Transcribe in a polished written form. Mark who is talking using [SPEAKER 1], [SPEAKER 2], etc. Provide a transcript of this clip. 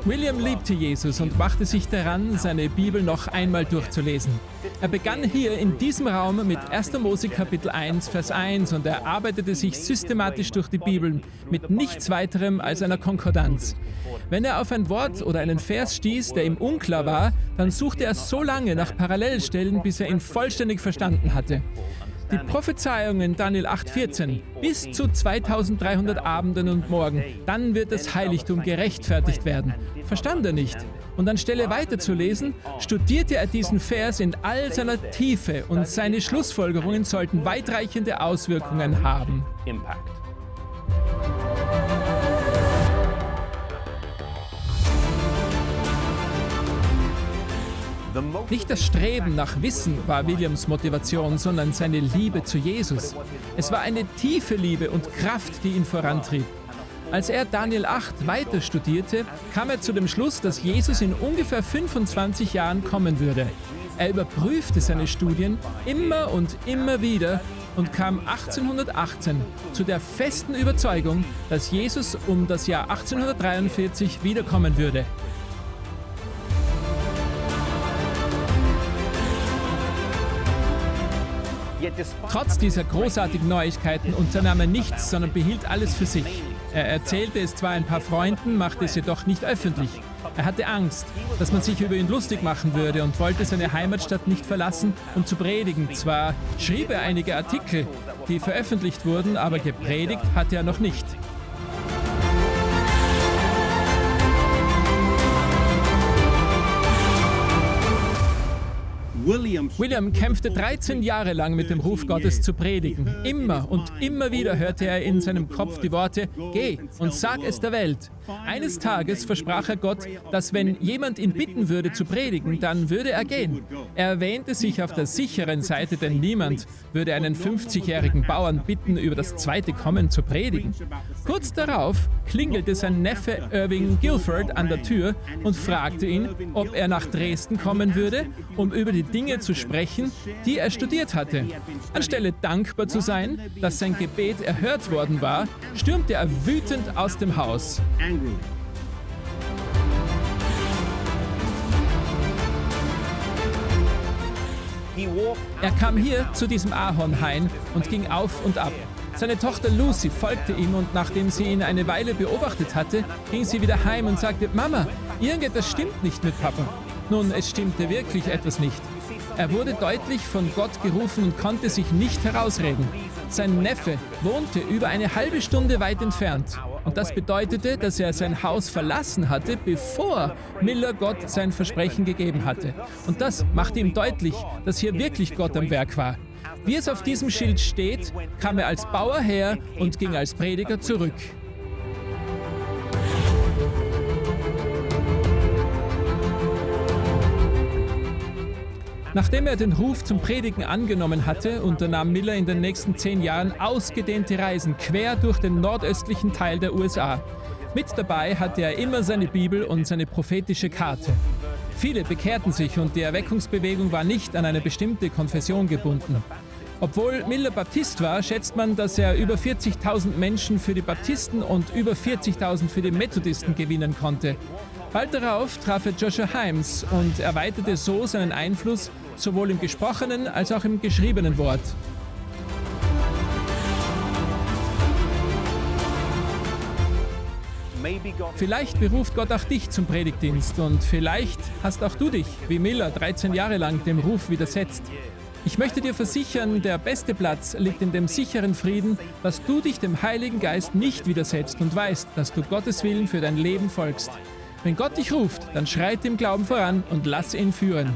[SPEAKER 1] William liebte Jesus und machte sich daran, seine Bibel noch einmal durchzulesen. Er begann hier in diesem Raum mit 1. Mose Kapitel 1, Vers 1 und er arbeitete sich systematisch durch die Bibel mit nichts weiterem als einer Konkordanz. Wenn er auf ein Wort oder einen Vers stieß, der ihm unklar war, dann suchte er so lange nach Parallelstellen, bis er ihn vollständig verstanden hatte. Die Prophezeiung in Daniel 8,14, bis zu 2300 Abenden und Morgen, dann wird das Heiligtum gerechtfertigt werden. Verstand er nicht. Und anstelle weiterzulesen, studierte er diesen Vers in all seiner Tiefe und seine Schlussfolgerungen sollten weitreichende Auswirkungen haben. Nicht das Streben nach Wissen war Williams Motivation, sondern seine Liebe zu Jesus. Es war eine tiefe Liebe und Kraft, die ihn vorantrieb. Als er Daniel 8 weiter studierte, kam er zu dem Schluss, dass Jesus in ungefähr 25 Jahren kommen würde. Er überprüfte seine Studien immer und immer wieder und kam 1818 zu der festen Überzeugung, dass Jesus um das Jahr 1843 wiederkommen würde. Trotz dieser großartigen Neuigkeiten unternahm er nichts, sondern behielt alles für sich. Er erzählte es zwar ein paar Freunden, machte es jedoch nicht öffentlich. Er hatte Angst, dass man sich über ihn lustig machen würde und wollte seine Heimatstadt nicht verlassen, um zu predigen. Zwar schrieb er einige Artikel, die veröffentlicht wurden, aber gepredigt hatte er noch nicht. William kämpfte 13 Jahre lang mit dem Ruf Gottes zu predigen. Immer und immer wieder hörte er in seinem Kopf die Worte: Geh und sag es der Welt. Eines Tages versprach er Gott, dass wenn jemand ihn bitten würde zu predigen, dann würde er gehen. Er wähnte sich auf der sicheren Seite, denn niemand würde einen 50-jährigen Bauern bitten, über das zweite Kommen zu predigen. Kurz darauf klingelte sein Neffe Irving Guilford an der Tür und fragte ihn, ob er nach Dresden kommen würde, um über die Dinge zu sprechen, die er studiert hatte. Anstelle dankbar zu sein, dass sein Gebet erhört worden war, stürmte er wütend aus dem Haus. Er kam hier zu diesem Ahornhain und ging auf und ab. Seine Tochter Lucy folgte ihm und nachdem sie ihn eine Weile beobachtet hatte, ging sie wieder heim und sagte: Mama, irgendetwas stimmt nicht mit Papa. Nun, es stimmte wirklich etwas nicht. Er wurde deutlich von Gott gerufen und konnte sich nicht herausreden. Sein Neffe wohnte über eine halbe Stunde weit entfernt. Und das bedeutete, dass er sein Haus verlassen hatte, bevor Miller Gott sein Versprechen gegeben hatte. Und das machte ihm deutlich, dass hier wirklich Gott am Werk war. Wie es auf diesem Schild steht, kam er als Bauer her und ging als Prediger zurück. Nachdem er den Ruf zum Predigen angenommen hatte, unternahm Miller in den nächsten 10 Jahren ausgedehnte Reisen quer durch den nordöstlichen Teil der USA. Mit dabei hatte er immer seine Bibel und seine prophetische Karte. Viele bekehrten sich und die Erweckungsbewegung war nicht an eine bestimmte Konfession gebunden. Obwohl Miller Baptist war, schätzt man, dass er über 40.000 Menschen für die Baptisten und über 40.000 für die Methodisten gewinnen konnte. Bald darauf traf er Joshua Himes und erweiterte so seinen Einfluss sowohl im gesprochenen als auch im geschriebenen Wort. Vielleicht beruft Gott auch dich zum Predigtdienst und vielleicht hast auch du dich, wie Miller, 13 Jahre lang dem Ruf widersetzt. Ich möchte dir versichern, der beste Platz liegt in dem sicheren Frieden, dass du dich dem Heiligen Geist nicht widersetzt und weißt, dass du Gottes Willen für dein Leben folgst. Wenn Gott dich ruft, dann schreit im Glauben voran und lass ihn führen.